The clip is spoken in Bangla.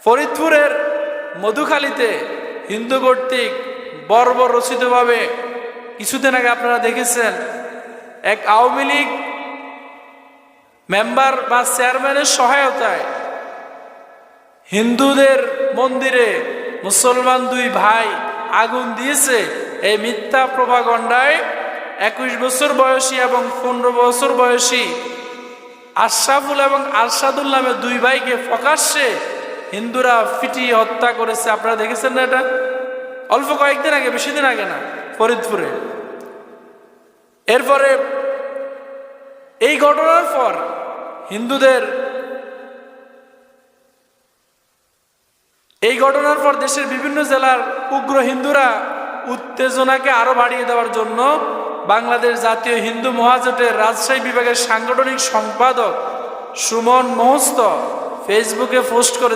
ফরিদপুরের মধুখালীতে হিন্দু কর্তৃক বর্বরচিতভাবে কিছুদিন আগে আপনারা দেখেছেন এক আওয়ামী লীগ মেম্বার বা চেয়ারম্যানের সহায়তায় হিন্দুদের মন্দিরে মুসলমান দুই ভাই আগুন দিয়েছে। এই মিথ্যা প্রপাগান্ডায় 21 বছর বয়সী এবং 15 বছর বয়সী আশরাফুল এবং আরশাদুল নামে দুই ভাইকে প্রকাশ্যে হিন্দুরা পিটিয়ে হত্যা করেছে। আপনারা দেখেছেন না? এটা অল্প কয়েকদিন আগে, বেশি দিন আগে না, ফরিদপুরে। এরপরে এই ঘটনার পর দেশের বিভিন্ন জেলার উগ্র হিন্দুরা উত্তেজনাকে আরো বাড়িয়ে দেওয়ার জন্য বাংলাদেশ জাতীয় হিন্দু মহাজোটের রাজশাহী বিভাগের সাংগঠনিক সম্পাদক সুমন মোহস্ত ফেসবুকে পোস্ট করে